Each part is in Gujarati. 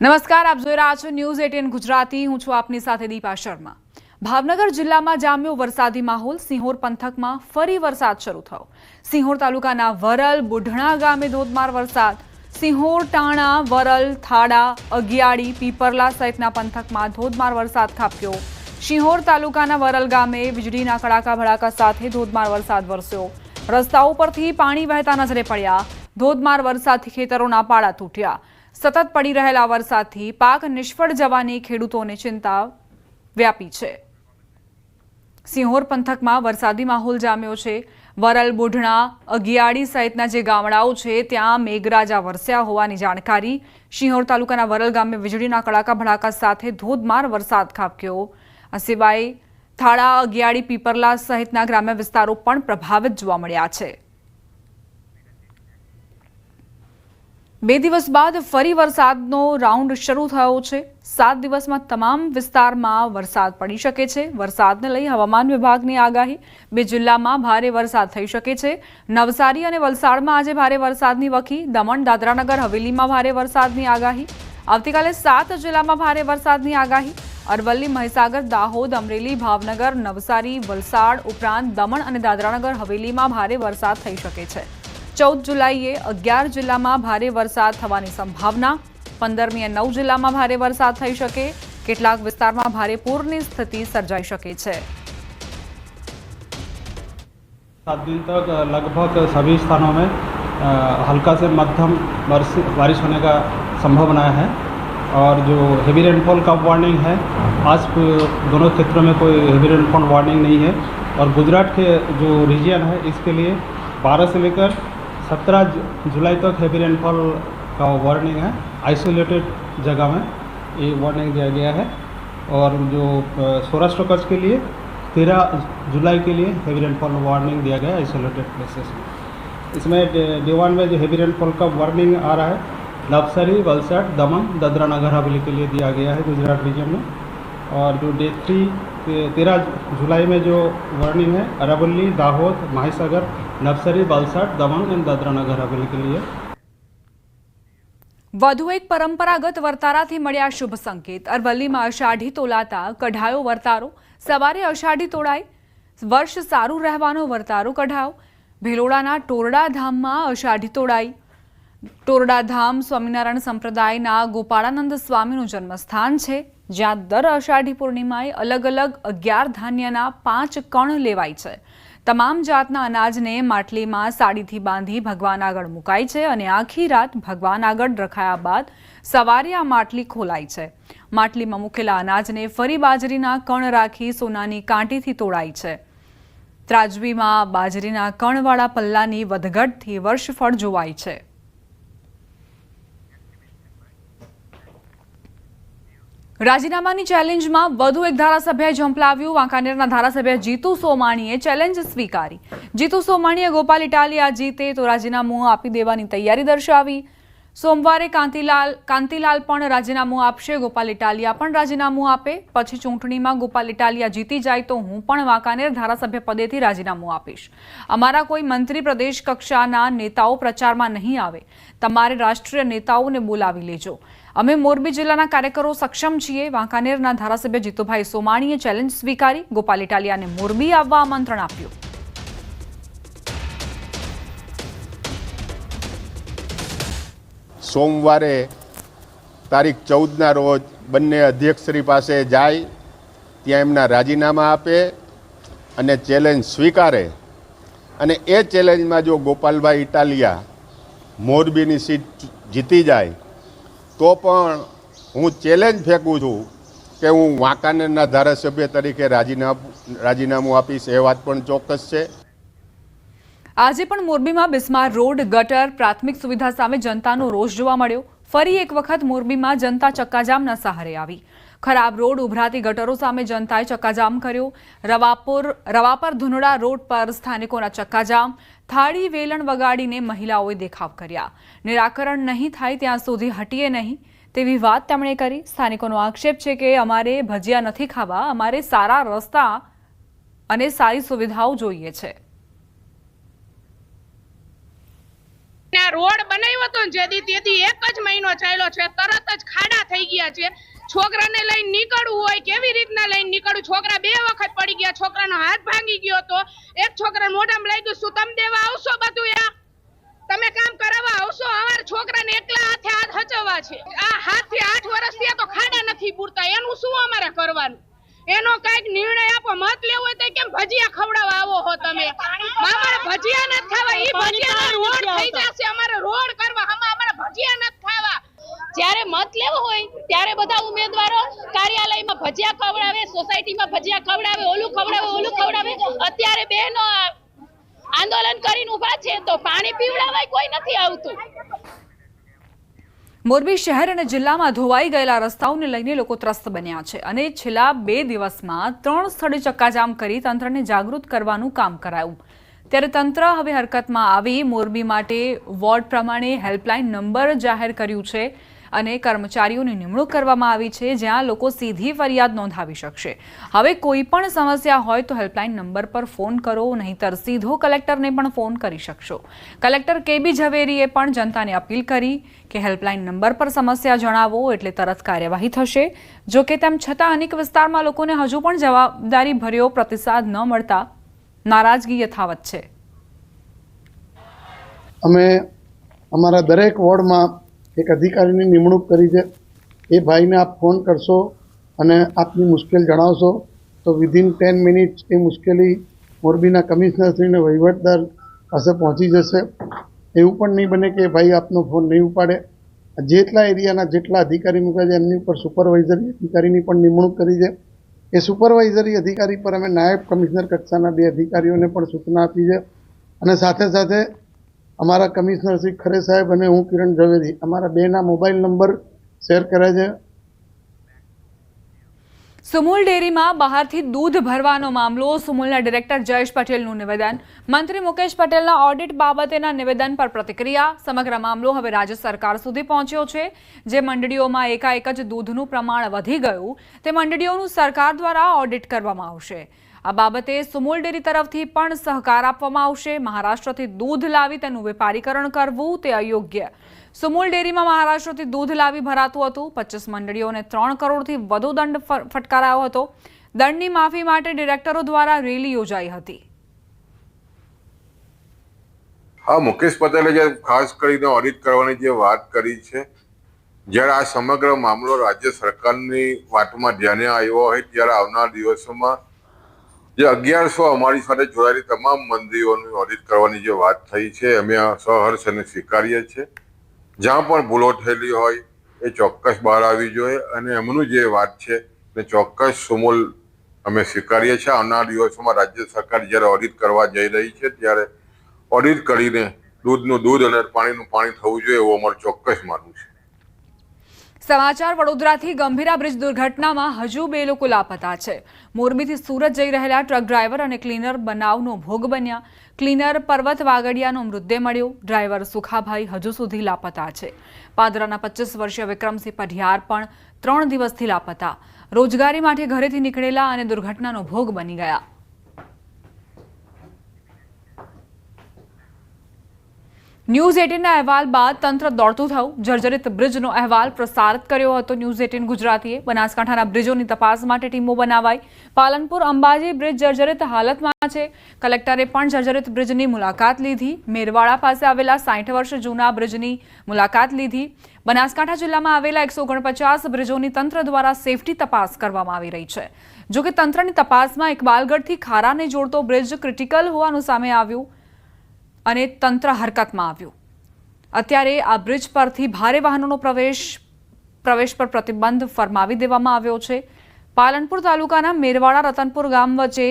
નમસ્કાર, આપ જોઈ રહ્યા છો ન્યૂઝ 18 ગુજરાતી। હું છું આપની સાથે દીપા શર્મા। ભાવનગર જિલ્લામાં જામ્યો વરસાદી માહોલ। સિંહોર પંથકમાં ફરી વરસાદ શરૂ થયો। સિંહોર તાલુકાના વરલ બુઢણા ગામે ધોધમાર વરસાદ। સિંહોર, ટાણા, વરલ, થાડા, અગિયાળી, પીપરલા સહિતના પંથકમાં ધોધમાર વરસાદ ખાબક્યો। સિંહોર તાલુકાના વરલ ગામે વીજળીના કડાકા ભડાકા સાથે ધોધમાર વરસાદ વરસ્યો। રસ્તાઓ પરથી પાણી વહેતા નજરે પડ્યા। ધોધમાર વરસાદથી ખેતરોના પાળા તૂટ્યા। સતત પડી રહેલા વરસાદથી પાક નિષ્ફળ જવાની ખેડૂતોને ચિંતા વ્યાપી છે। સિંહોર પંથકમાં વરસાદી માહોલ જામ્યો છે। વરલ, બુઢણા, અગિયાળી સહિતના જે ગામડાઓ છે ત્યાં મેઘરાજા વરસ્યા હોવાની જાણકારી। સિંહોર તાલુકાના વરલ ગામે વીજળીના કડાકા ભડાકા સાથે ધોધમાર વરસાદ ખાબક્યો। આ સિવાય થાળા, અગિયાળી, પીપરલા સહિતના ગ્રામ્ય વિસ્તારો પણ પ્રભાવિત જોવા મળ્યા છે। 2 દિવસ બાદ ફરી વરસાદનો રાઉન્ડ શરૂ થયો છે। 7 દિવસમાં તમામ વિસ્તારમાં વરસાદ પડી શકે છે। વરસાદને લઈ હવામાન વિભાગની આગાહી। 2 જિલ્લામાં ભારે વરસાદ થઈ શકે છે। નવસારી અને વલસાડમાં આજે ભારે વરસાદની વકી। દમણ, દાદરાનગર હવેલીમાં ભારે વરસાદની આગાહી। આવતીકાલે 7 જિલ્લામાં ભારે વરસાદની આગાહી। અરવલ્લી, મહીસાગર, દાહોદ, અમરેલી, ભાવનગર, નવસારી, વલસાડ ઉપરાંત દમણ અને દાદરાનગર હવેલીમાં ભારે વરસાદ થઈ શકે છે। 14 જુલાઈએ 11 જિલ્લામાં ભારે વરસાદ થવાની સંભાવના। 15મી અને 9 જિલ્લામાં ભારે વરસાદ થઈ શકે। કેટલાક વિસ્તારમાં ભારે પૂરની સ્થિતિ સર્જાઈ શકે છે। 7 दिन तक लगभग सभी स्थानों में हल्का से मध्यम बारिश होने का संभावना है और जो हेवी रेनफॉल का वार्निंग है, आज दोनों क्षेत्रों में कोई हेवी रेनफॉल वार्निंग नहीं है और गुजरात के जो रीजन है इसके लिए 12 से लेकर 17 जुलाई तक हेवी रेनफॉल का वार्निंग है। आइसोलेटेड जगह में ये वार्निंग दिया गया है और जो सौराष्ट्र कच्छ के लिए 13 जुलाई के लिए हेवी रेनफॉल वार्निंग दिया गया है आइसोलेटेड प्लेसेस में। इसमें डे 1 में जो हेवी रेनफॉल का वार्निंग आ रहा है नवसारी, वलसाड, दमन, दादरा नगर हवेली के लिए दिया गया है गुजरात रीजन में। और जो डे 3 13 जुलाई में जो वार्निंग है अरवली, दाहोद, महीसागर, नवसारी, वलसाड, दमन एंड दादरा नगर हवेली के लिए। વધુ એક પરંપરાગત વર્તારાથી મળ્યા શુભ સંકેત। અરવલ્લીમાં અષાઢી તોલાતા કઢાયો વર્તારો। સવારે અષાઢી તોડાઈ, વર્ષ સારું રહેવાનો વર્તારો કઢાયો। ભેલોડાના ટોરડા ધામમાં અષાઢી તોડાઈ। ટોરડા ધામ સ્વામિનારાયણ સંપ્રદાયના ગોપાળાનંદ સ્વામીનું જન્મસ્થાન છે, જ્યાં દર અષાઢી પૂર્ણિમાએ અલગ અલગ 11 ધાન્યના 5 કણ લેવાય છે। તમામ જાતના અનાજને માટલીમાં સાડીથી બાંધી ભગવાન આગળ મુકાય છે અને આખી રાત ભગવાન આગળ રખાયા બાદ સવારે આ માટલી ખોલાય છે। માટલીમાં મૂકેલા અનાજને ફરી બાજરીના કણ રાખી સોનાની કાંટીથી તોડાય છે। ત્રાજવીમાં બાજરીના કણવાળા પલ્લાની વધઘટથી વર્ષફળ જોવાય છે। રાજીનામાની ચેલેન્જમાં વધુ એક ધારાસભ્યએ ઝંપલાવ્યું। વાંકાનેરના ધારાસભ્ય જીતુ સોમાણીએ ચેલેન્જ સ્વીકારી। જીતુ સોમાણીએ ગોપાલ ઇટાલિયા જીતે તો રાજીનામું આપી દેવાની તૈયારી દર્શાવી। સોમવારે કાંતિલાલ પણ રાજીનામું આપશે, ગોપાલ ઇટાલિયા પણ રાજીનામું આપે। પછી ચૂંટણીમાં ગોપાલ ઇટાલિયા જીતી જાય તો હું પણ વાંકાનેર ધારાસભ્ય પદેથી રાજીનામું આપીશ। અમારા કોઈ મંત્રી પ્રદેશ કક્ષાના નેતાઓ પ્રચારમાં નહીં આવે। તમારે રાષ્ટ્રીય નેતાઓને બોલાવી લેજો। અમે મોરબી જિલ્લાના કાર્યકરો સક્ષમ છીએ। વાંકાનેરના ધારાસભ્ય જીતુભાઈ સોમાણીએ ચેલેન્જ સ્વીકારી। ગોપાલ ઇટાલિયાને મોરબી આવવા આમંત્રણ આપ્યું। સોમવારે તારીખ 14ના રોજ બંને અધ્યક્ષશ્રી પાસે જાય, ત્યાં એમના રાજીનામા આપે અને ચેલેન્જ સ્વીકારે અને એ ચેલેન્જમાં જો ગોપાલભાઈ ઇટાલિયા મોરબીની સીટ જીતી જાય તો પણ હું ચેલેન્જ ફેંકું છું કે હું વાંકાનેરના ધારાસભ્ય તરીકે રાજીનામું આપીશ। એ વાત પણ ચોક્કસ છે। આજે પણ મોરબીમાં બિસ્માર રોડ, ગટર, પ્રાથમિક સુવિધા સામે જનતાનો રોષ જોવા મળ્યો। ફરી એક વખત મોરબીમાં જનતા ચક્કાજામના સહારે આવી। ખરાબ રોડ, ઉભરાતી ગટરો સામે જનતાએ ચક્કાજામ કર્યો। રવાપર ધુનડા રોડ પર સ્થાનિકોના ચક્કાજામ। થાળી વેલણ વગાડીને મહિલાઓએ દેખાવ કર્યા। નિરાકરણ નહીં થાય ત્યાં સુધી હટીએ નહીં તેવી વાત તેમણે કરી। સ્થાનિકોનો આક્ષેપ છે કે અમારે ભજીયા નથી ખાવા, અમારે સારા રસ્તા અને સારી સુવિધાઓ જોઈએ છે। રોડ બનાવ્યો હતો જેથી એક જ મહિનો ચાલ્યો છે, તરત જ ખાડા પડી ગયા છે। છોકરાને લઈને નીકળવું હોય કેવી રીતના લઈને નીકળવું? છોકરા 2 વખત પડી ગયા, છોકરાનો હાથ ભાંગી ગયો તો એક છોકરાને મોઢામાં લાગ્યું। શું તમે દેવા આવશો? બધું તમે કામ કરાવવા આવશો? અમારા છોકરાને એકલા હાથે હાથ હચવવા છે। આ 7 થી 8 વર્ષથી તો ખાડા નથી પૂરતા, એનું શું અમારે કરવાનું? એનો કઈક નિર્ણય આપો। મત લેવો હોય તો કેમ ભજીયા ખવડાવવા આવો હો તમે? અમારે ભજીયા નથી ખાવા, ઈ ભજીયાનો રોડ થઈ જશે। અમારે રોડ કરવા, અમારે ભજીયા નથી ખાવા। જ્યારે મત લેવો હોય ત્યારે બધા ઉમેદવારો કાર્યાલયમાં ભજીયા ખવડાવે, સોસાયટીમાં ભજીયા ખવડાવે, ઓલું ખવડાવે। અત્યારે બહેનો આંદોલન કરીને ઊભા છે તો પાણી પીવડાવાય કોઈ નથી આવતું। મોરબી શહેર અને જિલ્લામાં ધોવાઈ ગયેલા રસ્તાઓને લઈને લોકો ત્રસ્ત બન્યા છે અને છેલ્લા 2 દિવસમાં 3 સ્થળે ચક્કાજામ કરી તંત્રને જાગૃત કરવાનું કામ કરાયું। ત્યારે તંત્ર હવે હરકતમાં આવી મોરબી માટે વોર્ડ પ્રમાણે હેલ્પલાઇન નંબર જાહેર કર્યું છે અને કર્મચારીઓની નિમણૂક કરવામાં આવી છે જ્યાં લોકો સીધી ફરિયાદ નોંધાવી શકશે। હવે કોઈ પણ સમસ્યા હોય તો હેલ્પલાઇન નંબર પર ફોન કરો, નહીંતર સીધો કલેક્ટરને પણ ફોન કરી શકશો। કલેક્ટર કેબી ઝવેરીએ પણ જનતાને અપીલ કરી કે હેલ્પલાઇન નંબર પર સમસ્યા જણાવો એટલે તરત કાર્યવાહી થશે। જો કે તેમ છતાં અનેક વિસ્તારમાં લોકોને હજુ પણ જવાબદારી ભર્યો પ્રતિસાદ ન મળતા નારાજગી યથાવત છે। અમે અમારા દરેક વોર્ડમાં એક અધિકારીની નિમણૂક કરી છે। એ ભાઈને આપ ફોન કરશો અને આપની મુશ્કેલ જણાવશો તો વિધિન 10 મિનિટ્સ એ મુશ્કેલી મોરબીના કમિશનરશ્રીને વહીવટદાર પાસે પહોંચી જશે। એવું પણ નહીં બને કે ભાઈ આપનો ફોન નહીં ઉપાડે। જેટલા એરિયાના જેટલા અધિકારી મૂક્યા છે એમની ઉપર સુપરવાઇઝરી અધિકારીની પણ નિમણૂક કરી છે। એ સુપરવાઇઝરી અધિકારી પર અમે નાયબ કમિશનર કક્ષાના 2 અધિકારીઓને પણ સૂચના આપી છે અને સાથે સાથે અમારા કમિશનર શ્રી ખરે સાહેબ અને હું કિરણ ઝવેરી અમારા 2ના મોબાઈલ નંબર શેર કર્યા છે। સુમુલ ડેરીમાં બહારથી દૂધ ભરવાનો મામલો, સુમુલના ડિરેક્ટર જયેશ પટેલનું નિવેદન, મંત્રી મુકેશ પટેલના ઓડિટ બાબતેના નિવેદન પર પ્રતિક્રિયા। સમગ્ર મામલો હવે રાજ્ય સરકાર સુધી પહોંચ્યો છે। જે મંડળીઓમાં એકાએક જ દૂધનું પ્રમાણ વધી ગયું તે મંડળીઓનું સરકાર દ્વારા ઓડિટ કરવામાં આવશે। આ બાબતે સુમુલ ડેરી તરફથી પણ સહકાર આપવામાં આવશે। મહારાષ્ટ્રથી દૂધ લાવી તેનું વેપારીકરણ કરવું તે અયોગ્ય। સુમુલ ડેરીમાં મહારાષ્ટ્રથી દૂધ લાવી ભરાતું હતું। 25 મંડળીઓને 3 કરોડથી વધુ દંડ ફટકારાયો હતો। દંડની માફી માટે ડિરેક્ટરો દ્વારા રેલી યોજાઈ હતી। હા, મુકેશ પટેલે જે ખાસ કરીને ઓડિટ કરવાની જે વાત કરી છે, જ્યારે આ સમગ્ર મામલો રાજ્ય સરકારની વાતમાં ધ્યાને આવ્યો હોય ત્યારે આવનાર દિવસોમાં જે 1100 અમારી સાથે જોડાયેલી તમામ મંડળીઓની ઓડિટ કરવાની જે વાત થઈ છે અમે સહર્ષ અને સ્વીકારીએ છીએ। જ્યાં પણ ભૂલો થયેલી હોય એ ચોક્કસ બહાર આવી જોઈએ અને એમનું જે વાત છે એ ચોક્કસ સુમુલ અમે સ્વીકારીએ છીએ। આવનાર દિવસોમાં રાજ્ય સરકાર જ્યારે ઓડિટ કરવા જઈ રહી છે ત્યારે ઓડિટ કરીને દૂધનું દૂધ અને પાણીનું પાણી થવું જોઈએ એવું અમારું ચોક્કસ માનવું છે। સમાચાર વડોદરાથી ગંભીરા બ્રિજ દુર્ઘટનામાં હજુ 2 લોકો લાપતા છે। મોરબીથી સુરત જઈ રહેલા ટ્રક ડ્રાઈવર અને ક્લીનર બનાવનો ભોગ બન્યા। ક્લીનર પર્વત વાગડિયાનો મૃતદેહ મળ્યો। ડ્રાઈવર સુખાભાઈ હજુ સુધી લાપતા છે। પાદરાના 25 વર્ષીય વિક્રમસિંહ પઢિયાર પણ 3 દિવસથી લાપતા। રોજગારી માટે ઘરેથી નીકળેલા અને દુર્ઘટનાનો ભોગ બની ગયા। ન્યૂઝ 18ના અહેવાલ બાદ તંત્ર દોડતું થયું। જર્જરિત બ્રિજનો અહેવાલ પ્રસારિત કર્યો હતો ન્યૂઝ 18 ગુજરાતીએ। બનાસકાંઠાના બ્રિજોની તપાસ માટે ટીમો બનાવાઈ। પાલનપુર અંબાજી બ્રિજ જર્જરિત હાલતમાં છે। કલેક્ટરે પણ જર્જરિત બ્રિજની મુલાકાત લીધી। મેરવાડા પાસે આવેલા 60 વર્ષ જૂના બ્રિજની મુલાકાત લીધી। બનાસકાંઠા જિલ્લામાં આવેલા 149 બ્રિજોની તંત્ર દ્વારા સેફટી તપાસ કરવામાં આવી રહી છે। જોકે તંત્રની તપાસમાં ઇકબાલગઢથી ખારાને જોડતો બ્રિજ ક્રિટિકલ હોવાનું સામે આવ્યું અને તંત્ર હરકતમાં આવ્યું। અત્યારે આ બ્રિજ પરથી ભારે વાહનોનો પ્રવેશ પર પ્રતિબંધ ફરમાવી દેવામાં આવ્યો છે। પાલનપુર તાલુકાના મેરવાડા રતનપુર ગામ વચ્ચે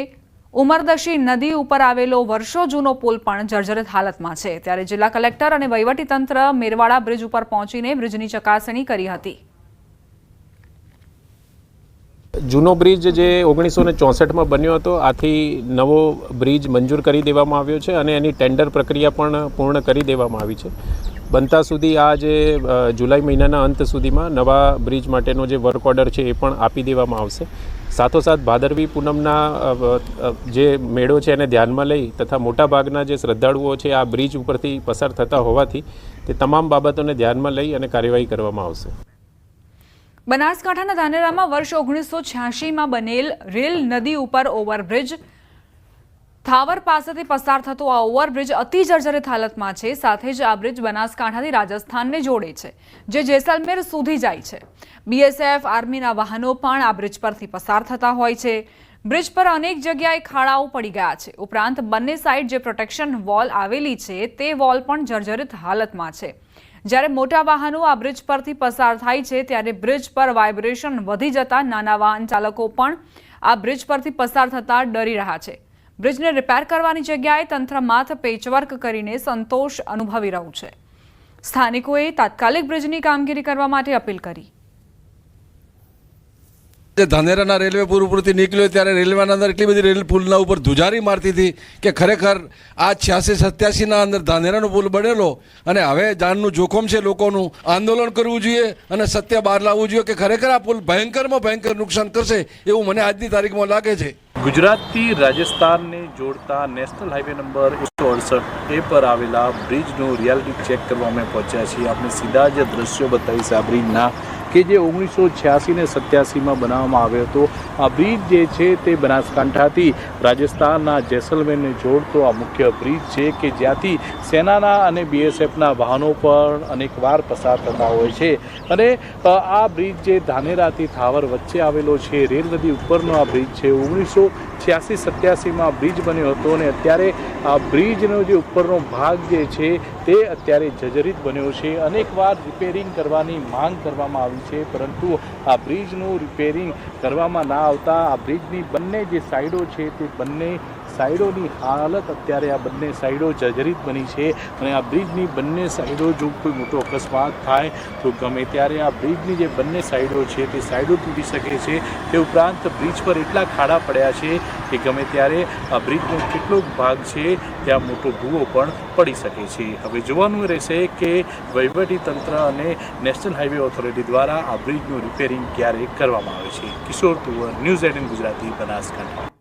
ઉમરદશી નદી ઉપર આવેલો વર્ષો જૂનો પુલ પણ જર્જરિત હાલતમાં છે। ત્યારે જિલ્લા કલેક્ટર અને વહીવટીતંત્ર મેરવાડા બ્રિજ ઉપર પહોંચીને બ્રિજની ચકાસણી કરી હતી। જૂનો બ્રિજ જે 1964માં બન્યો હતો, આથી નવો બ્રિજ મંજૂર કરી દેવામાં આવ્યો છે અને એની ટેન્ડર પ્રક્રિયા પણ પૂર્ણ કરી દેવામાં આવી છે। બનતા સુધી આ જે જુલાઈ મહિનાના અંત સુધીમાં નવા બ્રિજ માટેનો જે વર્ક ઓર્ડર છે એ પણ આપી દેવામાં આવશે। સાથોસાથ ભાદરવી પૂનમના જે મેળો છે એને ધ્યાનમાં લઈ તથા મોટાભાગના જે શ્રદ્ધાળુઓ છે આ બ્રિજ ઉપરથી પસાર થતા હોવાથી તે તમામ બાબતોને ધ્યાનમાં લઈ અને કાર્યવાહી કરવામાં આવશે। બનાસકાંઠાના ધાનેરામાં વર્ષ 1986માં બનેલ રેલ નદી ઉપર ઓવરબ્રિજ થાવર પાસેથી પસાર થતો આ ઓવરબ્રિજ અતિ જર્જરિત હાલતમાં છે. સાથે જ આ બ્રિજ બનાસકાંઠાથી રાજસ્થાનને જોડે છે, જે જેસલમેર સુધી જાય છે. બીએસએફ આર્મીના વાહનો પણ આ બ્રિજ પરથી પસાર થતા હોય છે. બ્રિજ પર અનેક જગ્યાએ ખાડાઓ પડી ગયા છે. ઉપરાંત બંને સાઈડ જે પ્રોટેક્શન વોલ આવેલી છે તે વોલ પણ જર્જરિત હાલતમાં છે. જ્યારે મોટા વાહનો આ બ્રિજ પરથી પસાર થાય છે ત્યારે બ્રિજ પર વાઇબ્રેશન વધી જતા નાના વાહન ચાલકો પણ આ બ્રિજ પરથી પસાર થતા ડરી રહ્યા છે. બ્રિજને રિપેર કરવાની જગ્યાએ તંત્ર માથ પેચવર્ક કરીને સંતોષ અનુભવી રહ્યું છે. સ્થાનિકોએ તાત્કાલિક બ્રિજની કામગીરી કરવા માટે અપીલ કરી. ધાનેરાના રેલવે પુલ ઉપરથી નીકળ્યો ત્યારે રેલવેના અંદર એટલી બધી રેલ પુલના ઉપર ધુજારી મારતી હતી કે ખરેખર આ 86-87ના અંદર ધાનેરાનો પુલ બનેલો અને હવે જાનનું જોખમ છે. લોકોનું આંદોલન કરવું જોઈએ અને સત્ય બહાર લાવવું જોઈએ કે ખરેખર આ પુલ ભયંકરમાં ભયંકર નુકસાન કરશે એવું મને આજની તારીખમાં લાગે છે. ગુજરાતથી રાજસ્થાનને જોડતા નેશનલ હાઈવે નંબર 168 પર આવેલા બ્રિજનું રિયાલિટી ચેક કરવા અમે પહોંચ્યા છીએ. આપણે સીધા જ દ્રશ્યો બતાવીશ આ બ્રિજના કે જે 1986 ને 87માં બનાવવામાં આવ્યો હતો. આ બ્રિજ જે છે તે બનાસકાંઠાથી રાજસ્થાનના જેસલમેરને જોડતો આ મુખ્ય બ્રિજ છે કે જ્યાંથી સેનાના અને બીએસએફના વાહનો પણ અનેકવાર પસાર થતા હોય છે. અને આ બ્રિજ જે ધાનેરાથી થાવર વચ્ચે આવેલો છે, રેલ નદી ઉપરનો આ બ્રિજ છે. 1986-87માં બ્રિજ બન્યો હતો અને અત્યારે આ બ્રિજનો જે ઉપરનો ભાગ જે છે તે અત્યારે જર્જરિત બન્યો છે. અનેકવાર રિપેરિંગ કરવાની માંગ કરવામાં આવી છે, પરંતુ આ બ્રિજનું રિપેરિંગ કરવામાં ના આવતા આ બ્રિજની બંને જે સાઈડો છે તે બંને સાઈડોની હાલત અત્યારે આ બંને સાઈડો જર્જરિત બની છે. અને આ બ્રિજની બંને સાઈડો જો કોઈ મોટો અકસ્માત થાય તો ગમે ત્યારે આ બ્રિજની જે બંને સાઈડો છે તે સાઈડો તૂટી શકે છે. તે ઉપરાંત બ્રિજ પર એટલા ખાડા પડ્યા છે કે ગમે ત્યારે આ બ્રિજનો કેટલોક ભાગ છે ત્યાં મોટો ભૂવો પણ પડી શકે છે. હવે જોવાનું રહેશે કે વહીવટીતંત્ર અને નેશનલ હાઈવે ઓથોરિટી દ્વારા આ બ્રિજનું રિપેરિંગ ક્યારે કરવામાં આવે છે. કિશોર તુવર, ન્યૂઝ 18 ગુજરાતી, બનાસકાંઠા.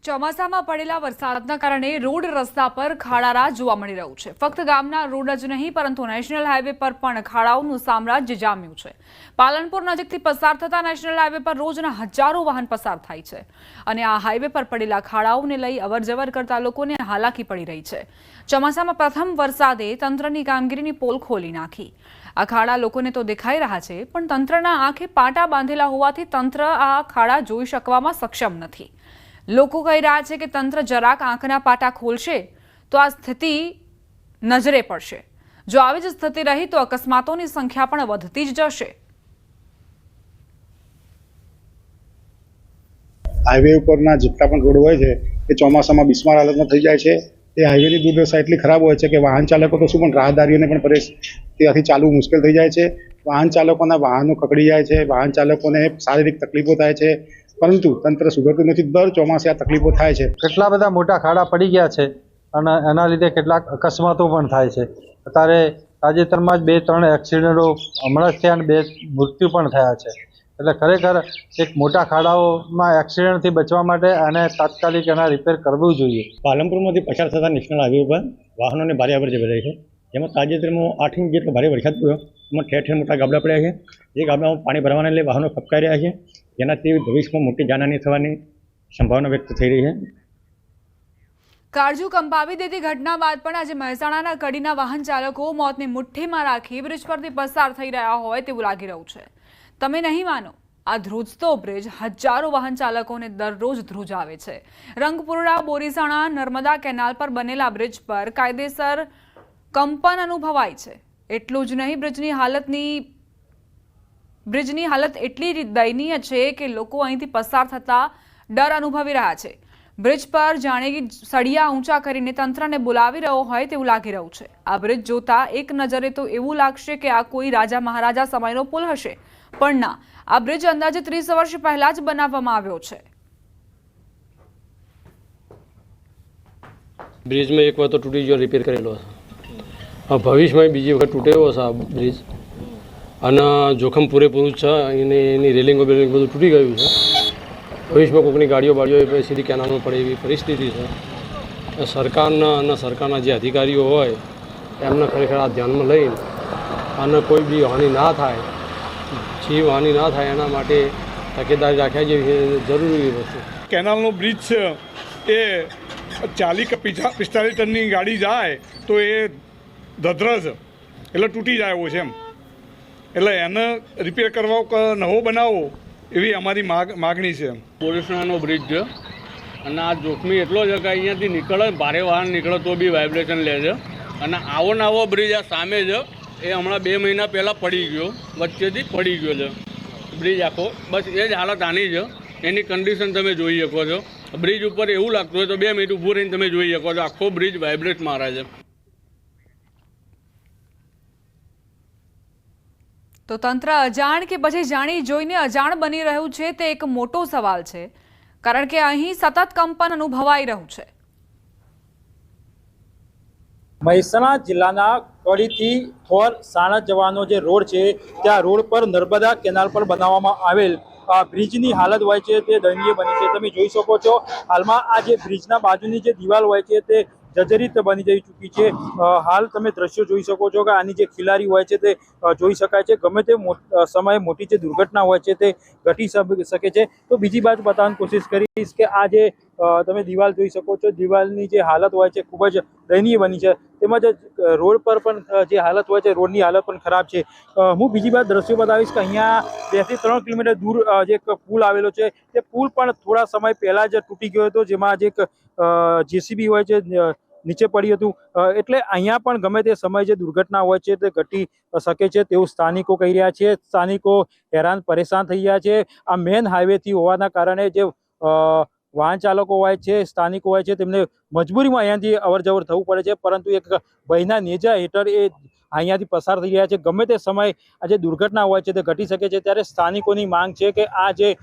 ચોમાસામાં પડેલા વરસાદના કારણે રોડ રસ્તા પર ખાડારા જોવા મળી રહ્યું છે. ફક્ત ગામના રોડ જ નહીં પરંતુ નેશનલ હાઈવે પર પણ ખાડાઓનું સામ્રાજ્ય જામ્યું છે. પાલનપુર નજીકથી પસાર થતા નેશનલ હાઈવે પર રોજના હજારો વાહન પસાર થાય છે અને આ હાઈવે પર પડેલા ખાડાઓને લઈ અવરજવર કરતા લોકોને હાલાકી પડી રહી છે. ચોમાસામાં પ્રથમ વરસાદે તંત્રની કામગીરીની પોલ ખોલી નાખી. આ ખાડા લોકોને તો દેખાઈ રહ્યા છે, પણ તંત્રના આંખે પાટા બાંધેલા હોવાથી તંત્ર આ ખાડા જોઈ શકવામાં સક્ષમ નથી. લોકો કહી રહ્યા છે કે તંત્ર જરાક આંખના પાટા ખોલશે તો આ સ્થિતિ નજરે પડશે. જો આવી જ સ્થિતિ રહી તો અકસ્માતોની સંખ્યા પણ વધતી જ જશે. હાઈવે ઉપરના જેટલા પણ રોડ હોય છે એ ચોમાસામાં બિસ્માર હાલતમાં થઈ જાય છે. એ હાઈવેની દુર્દશા એટલી ખરાબ હોય છે કે વાહન ચાલકો તો શું પણ રાહદારીઓને પણ ત્યાંથી ચાલવું મુશ્કેલ થઈ જાય છે. વાહન ચાલકોના વાહનો કકડી જાય છે, વાહન ચાલકોને શારીરિક તકલીફો થાય છે, પરંતુ તંત્ર સુધરતું નથી. દર ચોમાસે આ તકલીફો થાય છે. કેટલા બધા મોટા ખાડા પડી ગયા છે અને એના લીધે કેટલાક અકસ્માતો પણ થાય છે. અત્યારે તાજેતરમાં જ 2-3 એક્સિડન્ટો હમણાં જ થયા અને 2 મૃત્યુ પણ થયા છે. એટલે ખરેખર એક મોટા ખાડાઓમાં એક્સિડન્ટથી બચવા માટે આને તાત્કાલિક એના રિપેર કરવું જોઈએ. પાલનપુરમાંથી પસાર થતા નેશનલ હાઈવે પર વાહનોને ભારે અવરજવર રહે છે. જેમાં તાજેતરમાં 8 ઇંચ જેટલો ભારે વરસાદ પડ્યો. એમાં ઠેર ઠેર મોટા ગાબડા પડ્યા છે. જે ગાબડામાં પાણી ભરવાને લઈ વાહનો ખપકાઈ રહ્યા છે, જેનાથી ભવિષ્યમાં મોટી જાનહાની થવાની સંભાવના વ્યક્ત થઈ રહી છે. કાળજુ કંપાવી દેતી ઘટના બાદ પણ આજે મહેસાણાના કડીના વાહન ચાલકો મોતને મુઠ્ઠીમાં રાખી બ્રિજ પરથી પસાર થઈ રહ્યા હોય તેવું લાગી રહ્યું છે. તમે નહીં માનો, આ ધ્રુજતો બ્રિજ હજારો વાહન ચાલકોને દરરોજ ધ્રુજાવે છે. રંગપુરા બોરીસાણા નર્મદા કેનાલ પર બનેલા બ્રિજ પર કાયદેસર કંપન અનુભવાય છે. એટલું જ નહીં, બ્રિજની હાલત એટલી દયનીય છે કે લોકો અહીંથી પસાર થતા ડર અનુભવી રહ્યા છે. બ્રિજ પર જાણે સળિયા ઊંચા કરીને તંત્રને બોલાવી રહ્યો હોય તેવું લાગી રહ્યું છે. આ બ્રિજ જોતા એક નજરે તો એવું લાગશે કે આ કોઈ રાજા મહારાજા સમયનો પુલ હશે, પણ ના, આ બ્રિજ અંદાજે 30 વર્ષ પહેલા જ બનાવવામાં આવ્યો છે. બ્રિજમાં એક વાર તો તૂટી ગયો, રિપેર કરેલો છે. ભવિષ્યમાં બીજી વખત તૂટેલો છે આ બ્રિજ અને જોખમ પૂરેપૂરું છે. એની રેલિંગો બેલિંગ બધું તૂટી ગયું છે. ભવિષ્યમાં કોઈકની ગાડીઓ બાડીઓ સીધી કેનાલમાં પડે એવી પરિસ્થિતિ છે. સરકારના અને સરકારના જે અધિકારીઓ હોય એમને ખરેખર આ ધ્યાનમાં લઈને અને કોઈ બી હાનિ ના થાય જીવહાનિ ના થાય એના માટે તકેદારી રાખ્યા જેવી જરૂરી વસ્તુ. કેનાલનો બ્રિજ છે એ 40 કે 45 ટનની ગાડી જાય તો એ ધધરે છે, એટલે તૂટી જાય એવો છે એમ. એટલે એને રિપેર કરવો કે નવો બનાવવો એવી અમારી માગણી છે. પોલીસનો બ્રિજ છે અને આ જોખમી એટલો છે કે અહીંયાથી નીકળે, ભારે વાહન નીકળે તો બી વાઇબ્રેશન લે છે. અને આવો નવો બ્રિજ આ સામે છે એ હમણાં 2 મહિના પહેલાં પડી ગયો, વચ્ચેથી પડી ગયો છે બ્રિજ આખો. બસ એ જ હાલત આની છે. એની કન્ડિશન તમે જોઈ શકો છો. બ્રિજ ઉપર એવું લાગતું હોય તો 2 મિનિટ ઊભું રહીને તમે જોઈ શકો છો, આખો બ્રિજ વાઇબ્રેટ મારે છે. તો તંત્ર અજાણ કે પછી જાણી જોઈને અજાણ બની રહ્યું છે તે એક મોટો સવાલ છે, કારણ કે અહીં સતત કંપન અનુભવાઈ રહ્યું છે. મહેસાણા જિલ્લાના કડીથી થોર સાણંદ જવાનો જે રોડ છે ત્યાં રોડ પર નર્મદા કેનાલ પર બનાવવામાં આવેલ બ્રિજની હાલત હોય છે તે દયનીય બની છે. તમે જોઈ શકો છો હાલમાં આ જે બ્રિજના બાજુની જે દિવાલ હોય છે તે જર્જરિત બની જઈ ચૂકી છે. હાલ તમે દ્રશ્યો જોઈ શકો છો કે આની જે ખિલારી હોય છે તે જોઈ શકાય છે. ગમે તે સમયે મોટી જે દુર્ઘટના હોય છે તે ઘટી શકે છે. તો બીજી બાજુ બતાવવાની કોશિશ કરીશ કે આ જે તમે દિવાલ જોઈ શકો છો, દિવાલની જે હાલત હોય છે ખૂબ જ દયનીય બની છે. તેમજ રોડ પર પણ જે હાલત હોય છે, રોડની હાલત પણ ખરાબ છે. હું બીજી બાજુ દ્રશ્યો બતાવીશ કે અહીંયા 2 થી 3 કિલોમીટર દૂર જે એક પુલ આવેલો છે તે પુલ પણ થોડા સમય પહેલા જ તૂટી ગયો હતો, જેમાં જે એક જેસીબી હોય છે નીચે પડ્યું હતું. એટલે અહીંયા પણ ગમે તે સમયે જે દુર્ઘટના હોય છે તે ઘટી શકે છે તેવું સ્થાનિકો કહી રહ્યા છે. સ્થાનિકો હેરાન પરેશાન થઈ રહ્યા છે. આ મેન હાઈવેથી હોવાના કારણે જે વાહન ચાલકો હોય છે, સ્થાનિકો હોય છે, તેમને મજબૂરીમાં અહીંયાથી અવરજવર થવું પડે છે. પરંતુ એક ભયના નેજા હેઠળ એ અહીંયાથી પસાર થઈ રહ્યા છે. ગમે તે સમયે આ જે દુર્ઘટના હોય છે તે ઘટી શકે છે. ત્યારે સ્થાનિકોની માંગ છે કે આ જે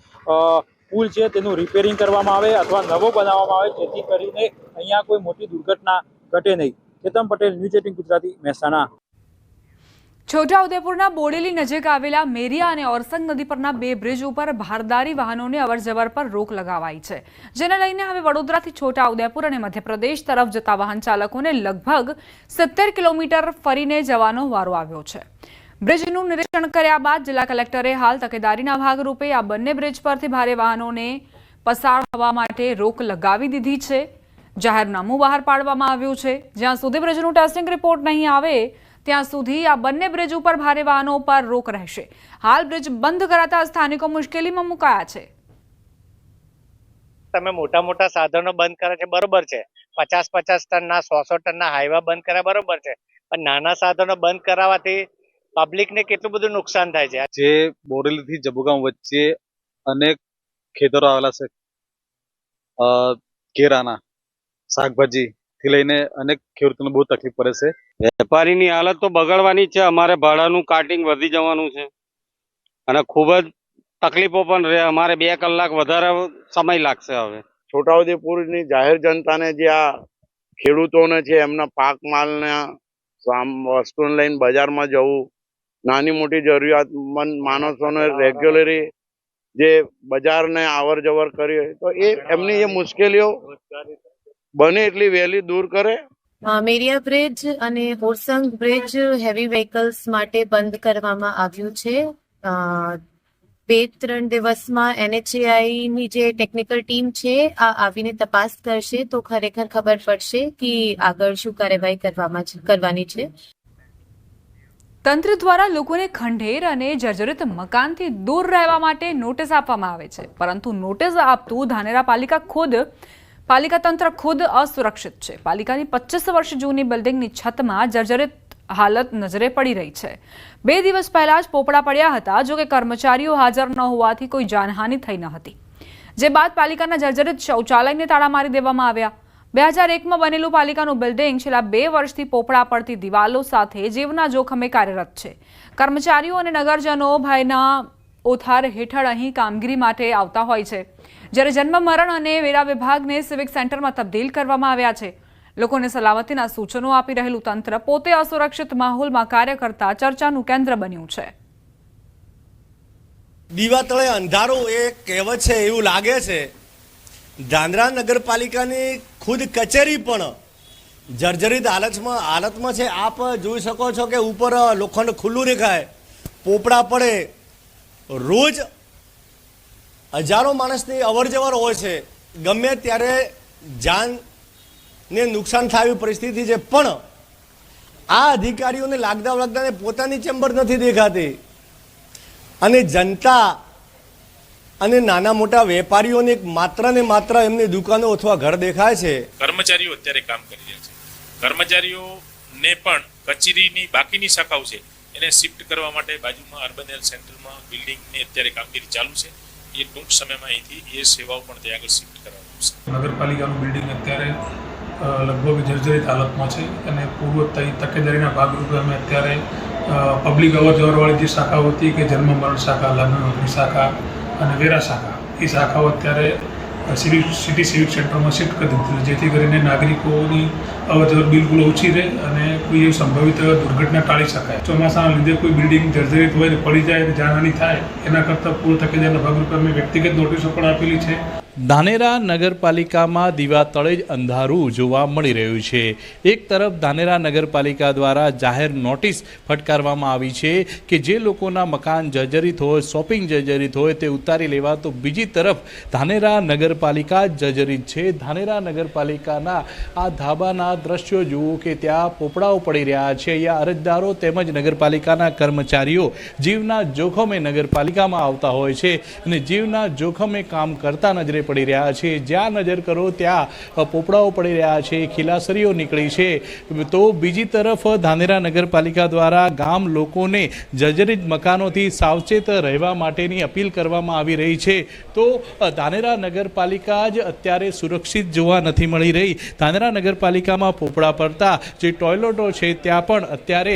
પુલ છે તેનું રિપેરિંગ કરવામાં આવે અથવા નવો બનાવવામાં આવે, જેથી કરીને અહીંયા કોઈ મોટી દુર્ઘટના ઘટે નહીં. કેતન પટેલ, ન્યૂઝ 18 ગુજરાતી, મહેસાણા. છોટાઉદેપુરના બોડેલી નજીક આવેલા મેરિયા અને ઓરસંગ નદી પરના 2 બ્રિજ ઉપર ભારદારી વાહનોને અવરજવર પર રોક લગાવાઈ છે, જેને લઈને હવે વડોદરાથી છોટાઉદેપુર અને મધ્યપ્રદેશ તરફ જતા વાહન ચાલકોને લગભગ 70 કિલોમીટર ફરીને જવાનો વારો આવ્યો છે. બ્રિજનું નિરીક્ષણ કર્યા બાદ જિલ્લા કલેક્ટરે હાલ તકેદારીના ભાગરૂપે આ બંને બ્રિજ પરથી ભારે વાહનોને પસાર થવા માટે રોક લગાવી દીધી છે. જાહેરનામું બહાર પાડવામાં આવ્યું છે. જ્યાં સુધી બ્રિજનું ટેસ્ટિંગ રિપોર્ટ નહીં આવે ત્યાં સુધી આ બંને બ્રિજ ઉપર ભારે વાહનો પર રોક રહેશે. હાલ બ્રિજ બંધ કરાતા સ્થાનિકો મુશ્કેલીમાં મુકાયા છે. તમે મોટા મોટા સાધનો બંધ કરે છે બરોબર છે, 50-50 ટનના 100 ટનના હાઈવા બંધ કર્યા બરોબર છે, પણ નાના સાધનો બંધ કરાવવાથી પબ્લિકને કેટલું બધું નુકસાન થાય છે. જે બોરેલીથી જબુગામ વચ્ચે અનેક ખેતરો આવેલા છે, કેરાના, શાકભાજી થી લઈને અનેક ખેડૂતોને બહુ તકલીફ પડે છે. વેપારીની હાલત તો બગડવાની છે. અમારે ભાડાનું કાર્ટિંગ વધી જવાનું છે અને ખૂબ જ તકલીફો પણ રહે. અમારે 2 કલાક વધારે સમય લાગશે. હવે છોટાઉદેપુરની જાહેર જનતાને જે આ ખેડૂતોને છે એમના પાક માલના વસ્તુને લઈને બજારમાં જવું, નાની મોટી જરૂરિયાતમંદ માણસોને રેગ્યુલરી જે બજારને આવર જવર કરી હોય તો એ એમની જે મુશ્કેલીઓ બને એટલી વહેલી દૂર કરે. મેરિયા બ્રિજ અને ઓરસંગ બ્રિજ હેવી વ્હીકલ્સ માટે બંધ કરવામાં આવ્યું છે. 2-3 દિવસમાં NHAI ની જે ટેકનિકલ ટીમ છે આ આવીને તપાસ કરશે તો ખરેખર ખબર પડશે કે આગળ શું કાર્યવાહી કરવાની છે. તંત્ર દ્વારા લોકોને ખંડેર અને જર્જરિત મકાનથી દૂર રહેવા માટે નોટિસ આપવામાં આવે છે, પરંતુ નોટિસ આપતું ધાનેરા પાલિકા તંત્ર ખુદ અસુરક્ષિત છે. પાલિકાની 25 વર્ષ જૂની બિલ્ડિંગની છતમાં જર્જરિત હાલત નજરે પડી રહી છે. 2 દિવસ પહેલા જ પોપડા પડ્યા હતા, જો કે કર્મચારીઓ હાજર ન હોવાથી કોઈ જાનહાનિ થઈ ન હતી. જે બાદ પાલિકાના જર્જરિત શૌચાલયને તાળા મારી દેવામાં આવ્યા. 2001માં બનેલું પાલિકાનું બિલ્ડિંગ છેલ્લા 2 વર્ષથી પોપડા પડતી દિવાલો સાથે જીવના જોખમે કાર્યરત છે. કર્મચારીઓ અને નગરજનો ભયના ઓથાર હેઠળ અહીં કામગીરી માટે આવતા હોય છે, જ્યારે જન્મ મરણ અને વેરા વિભાગને સિવિક સેન્ટરમાં તબદીલ કરવામાં આવ્યા છે. લોકોને સલામતીના સૂચનો આપી રહેલું તંત્ર પોતે અસુરક્ષિત માહોલમાં કાર્ય કરતા ચર્ચાનું કેન્દ્ર બન્યું છે. દીવા તળે અંધારું એ કહેવત છે એવું લાગે છે. ધાનેરા નગરપાલિકાની ખુદ કચેરી પણ જર્જરિત હાલતમાં છે. આપ જોઈ શકો છો કે ઉપર લોખંડ ખુલ્લું દેખાય, પોપડા પડે રોજ હજારો માણસની અવરજવર હોય છે, ગમે ત્યારે જાનને નુકસાન થાય એવી પરિસ્થિતિ છે, પણ આ અધિકારીઓને લાગતા વળગતાને પોતાની ચેમ્બર નથી દેખાતી અને જનતા અને નાના મોટા વેપારીઓને માત્ર ને માત્ર એમની દુકાનો અથવા ઘર દેખાય છે. કર્મચારીઓ અત્યારે કામ કરી રહ્યા છે. કર્મચારીઓને પણ કચેરીની બાકીની શાખાઓ છે એને શિફ્ટ કરવા માટે બાજુમાં અર્બન હેલ્થ સેન્ટરમાં બિલ્ડિંગની અત્યારે કામગીરી ચાલુ છે. એ ટૂંક સમયમાં અહીંથી એ સેવાઓ પણ ત્યાં આગળ શિફ્ટ કરવામાં આવશે. નગરપાલિકાનું બિલ્ડિંગ અત્યારે લગભગ જર્જરિત હાલતમાં છે અને પૂર્વ તકેદારીના ભાગરૂપે અમે અત્યારે પબ્લિક અવર જવરવાળી જે શાખાઓ હતી કે જન્મ મરણ શાખા, લગ્ન નોંધણી શાખા અને વેરા શાખા, એ શાખાઓ અત્યારે સિટી સિવિક સેન્ટરમાં શિફ્ટ કરી દીધી, જેથી કરીને નાગરિકોની અવરજવર બિલકુલ ઓછી રહે અને કોઈ એવી સંભવિત દુર્ઘટના ટાળી શકાય. ચોમાસાના લીધે કોઈ બિલ્ડિંગ જર્જરિત હોય ને પડી જાય અને જાનહાનિ થાય એના કરતાં પૂર્વ તકેદારના ભાગરૂપે અમે વ્યક્તિગત નોટિસો પણ આપેલી છે. ધાનેરા નગરપાલિકામાં દીવા તળે જ અંધારું જોવા મળી રહ્યું છે. એક તરફ ધાનેરા નગરપાલિકા દ્વારા જાહેર નોટિસ ફટકારવામાં આવી છે કે જે લોકોના મકાન જર્જરિત હોય, શોપિંગ જર્જરિત હોય તે ઉતારી લેવા, તો બીજી તરફ ધાનેરા નગરપાલિકા જર્જરિત છે. ધાનેરા નગરપાલિકાના આ ધાબાના દ્રશ્યો જુઓ કે ત્યાં પોપડાઓ પડી રહ્યા છે. અહીંયા અરજદારો તેમજ નગરપાલિકાના કર્મચારીઓ જીવના જોખમે નગરપાલિકામાં આવતા હોય છે અને જીવના જોખમે કામ કરતા નજરે પડી રહ્યા છે. જ્યાં નજર કરો ત્યાં પોપડાઓ પડી રહ્યા છે, ખીલાસરીઓ નીકળી છે. તો બીજી તરફ ધાનેરા નગરપાલિકા દ્વારા ગામ લોકોને જર્જરિત મકાનોથી સાવચેત રહેવા માટેની અપીલ કરવામાં આવી રહી છે. તો ધાનેરા નગરપાલિકા જ અત્યારે સુરક્ષિત જોવા નથી મળી રહી. ધાનેરા નગરપાલિકામાં પોપડા પડતા જે ટોયલેટો છે ત્યાં પણ અત્યારે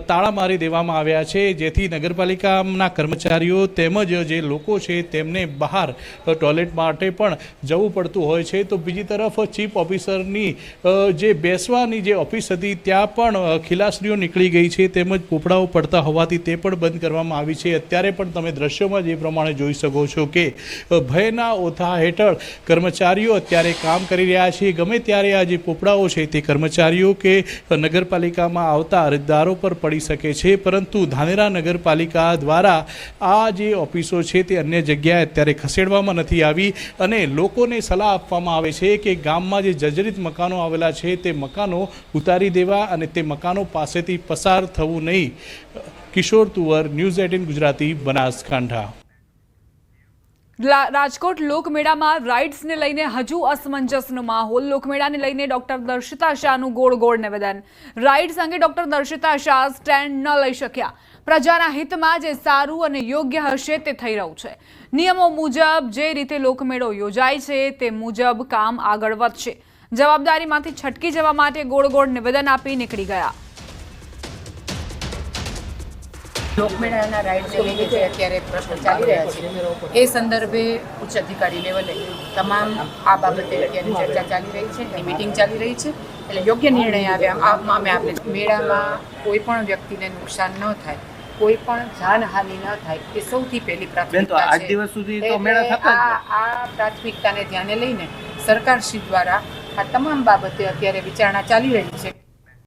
તાળા મારી દેવામાં આવ્યા છે, જેથી નગરપાલિકાના કર્મચારીઓ તેમજ જે લોકો છે તેમને બહાર ટોયલેટ માટે પણ જવું પડતું હોય છે. તો બીજી તરફ ચીફ ઓફિસરની જે બેસવાની જે ઓફિસ હતી ત્યાં પણ ખીલાસરીઓ નીકળી ગઈ છે, તેમજ પોપડાઓ પડતા હોવાથી તે પણ બંધ કરવામાં આવી છે. અત્યારે પણ તમે દ્રશ્યોમાં જે પ્રમાણે જોઈ શકો છો કે ભયના ઓથા હેઠળ કર્મચારીઓ અત્યારે કામ કરી રહ્યા છે. ગમે ત્યારે આ જે પોપડાઓ છે તે કર્મચારીઓ કે નગરપાલિકામાં આવતા અરજદારો પર પડી શકે છે, પરંતુ ધાનેરા નગરપાલિકા દ્વારા આ જે ઓફિસો છે તે અન્ય જગ્યાએ અત્યારે ખસેડવામાં નથી આવી અને લોકોને સલાહ આપવામાં આવે છે કે ગામમાં જે જર્જરિત મકાનો આવેલા છે તે મકાનો ઉતારી દેવા અને તે મકાનો પાસેથી પસાર થવું નહીં. કિશોર તુવર, ન્યૂઝ 18 ગુજરાતી, બનાસકાંઠા. રાજકોટ લોકમેળામાં રાઇડ્સને લઈને હજુ અસમંજસનો માહોલ. લોકમેળાને લઈને ડોક્ટર દર્શિતા શાહનું ગોળ નિવેદન. રાઇડ્સ અંગે ડોક્ટર દર્શિતા શાહ સ્ટેન્ડ ન લઈ શક્યા. પ્રજાના હિતમાં જે સારું અને યોગ્ય હશે તે થઈ રહ્યું છે. નિયમો મુજબ જે રીતે લોકમેળો યોજાય છે તે મુજબ કામ આગળ વધશે. જવાબદારીમાંથી છટકી જવા માટે ગોળ નિવેદન આપી નીકળી ગયા. લોકમેળાના રાઇડ્સને લઈને જે અત્યારે પ્રશ્નો ચાલી રહ્યા છે એ સંદર્ભે ઉચ્ચ અધિકારી લેવલે તમામ આ બાબતે અત્યારે ચર્ચા ચાલી રહી છે, મિટિંગ ચાલી રહી છે, એટલે યોગ્ય નિર્ણય અમે આપણે મેળામાં કોઈ પણ વ્યક્તિને નુકસાન ન થાય, કોઈ પણ જાનહાનિ ન થાય એ સૌથી પહેલી પ્રાથમિકતા છે. આ પ્રાથમિકતાને ધ્યાને લઈને સરકારશ્રી દ્વારા આ તમામ બાબતે અત્યારે વિચારણા ચાલી રહી છે.